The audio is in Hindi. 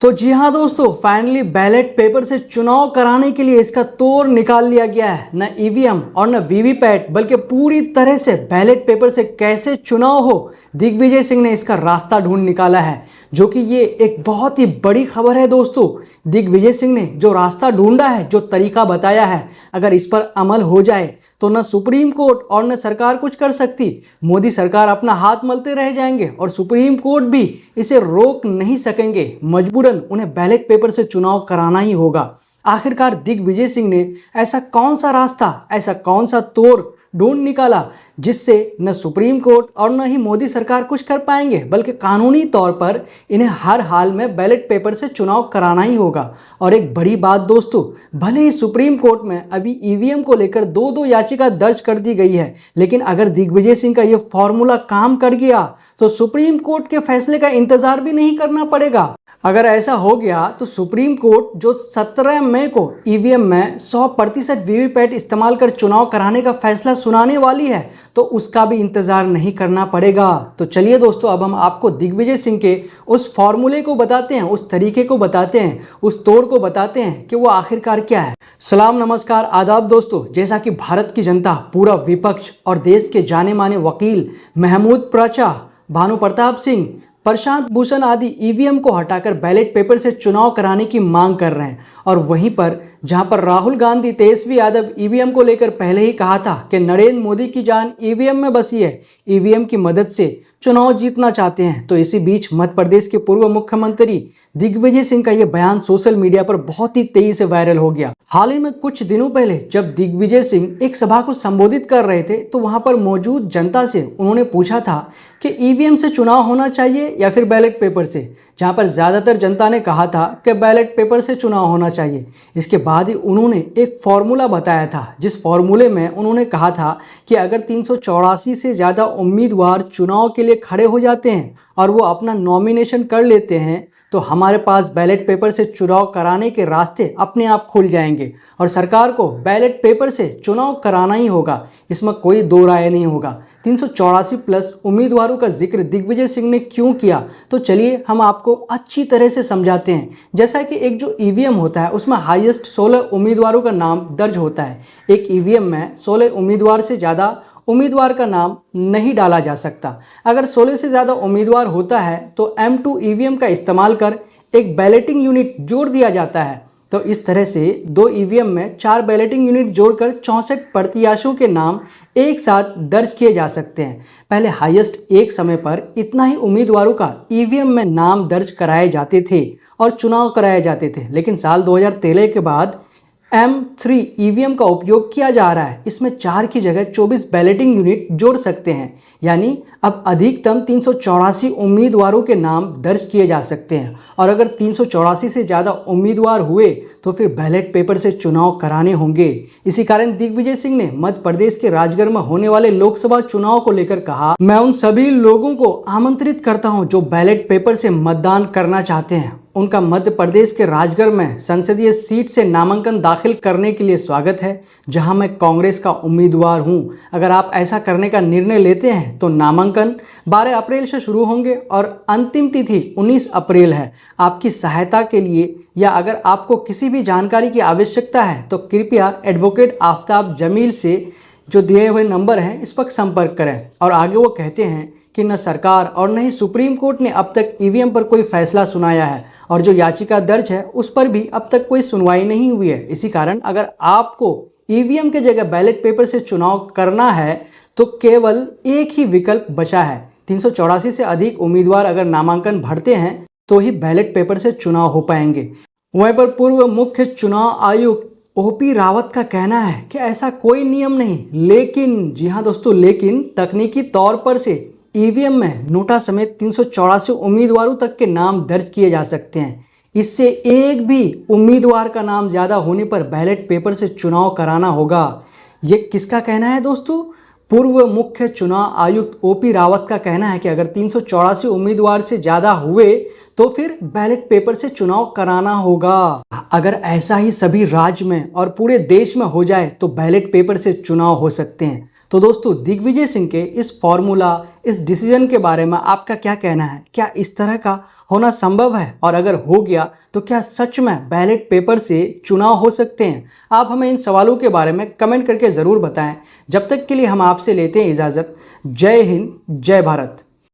तो जी हाँ दोस्तों, फाइनली बैलेट पेपर से चुनाव कराने के लिए इसका तोड़ निकाल लिया गया है। न ईवीएम और न वीवीपैट बल्कि पूरी तरह से बैलेट पेपर से कैसे चुनाव हो, दिग्विजय सिंह ने इसका रास्ता ढूंढ निकाला है, जो कि ये एक बहुत ही बड़ी खबर है दोस्तों। दिग्विजय सिंह ने जो रास्ता ढूंढा है, जो तरीका बताया है, अगर इस पर अमल हो जाए तो न सुप्रीम कोर्ट और न सरकार कुछ कर सकती। मोदी सरकार अपना हाथ मलते रह जाएंगे और सुप्रीम कोर्ट भी इसे रोक नहीं सकेंगे। मजबूरन उन्हें बैलेट पेपर से चुनाव कराना ही होगा। आखिरकार दिग्विजय सिंह ने ऐसा कौन सा रास्ता, ऐसा कौन सा तोड़ ढूंढ निकाला जिससे न सुप्रीम कोर्ट और न ही मोदी सरकार कुछ कर पाएंगे, बल्कि कानूनी तौर पर इन्हें हर हाल में बैलेट पेपर से चुनाव कराना ही होगा। और एक बड़ी बात दोस्तों, भले ही सुप्रीम कोर्ट में अभी ईवीएम को लेकर दो याचिका दर्ज कर दी गई है, लेकिन अगर दिग्विजय सिंह का ये फॉर्मूला काम कर गया तो सुप्रीम कोर्ट के फैसले का इंतजार भी नहीं करना पड़ेगा। अगर ऐसा हो गया तो सुप्रीम कोर्ट जो 17 मई को ईवीएम में 100% वीवीपैट इस्तेमाल कर चुनाव कराने का फैसला सुनाने वाली है, तो उसका भी इंतजार नहीं करना पड़ेगा। तो चलिए दोस्तों, अब हम आपको दिग्विजय सिंह के उस फॉर्मूले को बताते हैं, उस तरीके को बताते हैं, उस तोड़ को बताते हैं कि वो आखिरकार क्या है। सलाम, नमस्कार, आदाब दोस्तों। जैसा कि भारत की जनता, पूरा विपक्ष और देश के जाने माने वकील महमूद प्रचा, भानु प्रताप सिंह, प्रशांत भूषण आदि ईवीएम को हटाकर बैलेट पेपर से चुनाव कराने की मांग कर रहे हैं, और वहीं पर जहां पर राहुल गांधी, तेजस्वी यादव ईवीएम को लेकर पहले ही कहा था कि नरेंद्र मोदी की जान ईवीएम में बसी है, ईवीएम की मदद से चुनाव जीतना चाहते हैं। तो इसी बीच मध्य प्रदेश के पूर्व मुख्यमंत्री दिग्विजय सिंह का यह बयान सोशल मीडिया पर बहुत ही तेजी से वायरल हो गया। हाल ही में कुछ दिनों पहले जब दिग्विजय सिंह एक सभा को संबोधित कर रहे थे, तो वहां पर मौजूद जनता से उन्होंने पूछा था कि ईवीएम से चुनाव होना चाहिए या फिर बैलेट पेपर से, जहां पर ज्यादातर जनता ने कहा था कि बैलेट पेपर से चुनाव होना चाहिए। इसके बाद ही उन्होंने एक फॉर्मूला बताया था, जिस फॉर्मूले में उन्होंने कहा था कि अगर 384 से ज़्यादा उम्मीदवार चुनाव के लिए खड़े हो जाते हैं और वो अपना नॉमिनेशन कर लेते हैं, तो हमारे पास बैलेट पेपर से चुनाव कराने के रास्ते अपने आप खुल जाएंगे और सरकार को बैलेट पेपर से चुनाव कराना ही होगा। इसमें कोई दो राय नहीं होगा। 384 प्लस उम्मीदवारों का जिक्र दिग्विजय सिंह ने क्यों किया, तो चलिए हम आपको अच्छी तरह से समझाते हैं। जैसा कि एक जो ईवीएम होता है, उसमें हाईएस्ट 16 उम्मीदवारों का नाम दर्ज होता है। एक ईवीएम में 16 उम्मीदवार से ज़्यादा उम्मीदवार का नाम नहीं डाला जा सकता। अगर 16 से ज़्यादा उम्मीदवार होता है तो M2 ईवीएम का इस्तेमाल कर एक बैलेटिंग यूनिट जोड़ दिया जाता है। तो इस तरह से 2 ईवीएम में 4 बैलेटिंग यूनिट जोड़कर 64 प्रत्याशियों के नाम एक साथ दर्ज किए जा सकते हैं। पहले हाईएस्ट एक समय पर इतना ही उम्मीदवारों का ईवीएम में नाम दर्ज कराए जाते थे और चुनाव कराए जाते थे, लेकिन साल 2013 के बाद M3 ईवीएम का उपयोग किया जा रहा है। इसमें 4 की जगह 24 बैलेटिंग यूनिट जोड़ सकते हैं, यानी अब अधिकतम 384 उम्मीदवारों के नाम दर्ज किए जा सकते हैं। और अगर 384 से ज़्यादा उम्मीदवार हुए तो फिर बैलेट पेपर से चुनाव कराने होंगे। इसी कारण दिग्विजय सिंह ने मध्य प्रदेश के राजगढ़ में होने वाले लोकसभा चुनाव को लेकर कहा, मैं उन सभी लोगों को आमंत्रित करता हूं जो बैलेट पेपर से मतदान करना चाहते हैं। उनका मध्य प्रदेश के राजगढ़ में संसदीय सीट से नामांकन दाखिल करने के लिए स्वागत है, जहां मैं कांग्रेस का उम्मीदवार हूं। अगर आप ऐसा करने का निर्णय लेते हैं तो नामांकन 12 अप्रैल से शुरू होंगे और अंतिम तिथि 19 अप्रैल है। आपकी सहायता के लिए या अगर आपको किसी भी जानकारी की आवश्यकता है तो कृपया एडवोकेट आफ्ताब जमील से जो दिए हुए नंबर हैं इस पर संपर्क करें। और आगे वो कहते हैं कि न सरकार और न ही सुप्रीम कोर्ट ने अब तक ईवीएम पर कोई फैसला सुनाया है, और जो याचिका दर्ज है उस पर भी अब तक कोई सुनवाई नहीं हुई है। इसी कारण अगर आपको ईवीएम के जगह बैलेट पेपर से चुनाव करना है तो केवल एक ही विकल्प बचा है। 384 से अधिक उम्मीदवार अगर नामांकन भरते हैं तो ही बैलेट पेपर से चुनाव हो पाएंगे। वहीं पर पूर्व मुख्य चुनाव आयुक्त ओपी रावत का कहना है कि ऐसा कोई नियम नहीं, लेकिन जी हाँ दोस्तों, लेकिन तकनीकी तौर पर से ईवीएम में नोटा समेत 384 उम्मीदवारों तक के नाम दर्ज किए जा सकते हैं। इससे एक भी उम्मीदवार का नाम ज़्यादा होने पर बैलेट पेपर से चुनाव कराना होगा। ये किसका कहना है दोस्तों? पूर्व मुख्य चुनाव आयुक्त ओपी रावत का कहना है कि अगर 384 उम्मीदवार से ज़्यादा हुए तो फिर बैलेट पेपर से चुनाव कराना होगा। अगर ऐसा ही सभी राज्य में और पूरे देश में हो जाए तो बैलेट पेपर से चुनाव हो सकते हैं। तो दोस्तों, दिग्विजय सिंह के इस फॉर्मूला, इस डिसीजन के बारे में आपका क्या कहना है? क्या इस तरह का होना संभव है? और अगर हो गया तो क्या सच में बैलेट पेपर से चुनाव हो सकते हैं? आप हमें इन सवालों के बारे में कमेंट करके ज़रूर बताएं। जब तक के लिए हम आपसे लेते हैं इजाज़त। जय हिंद, जय भारत।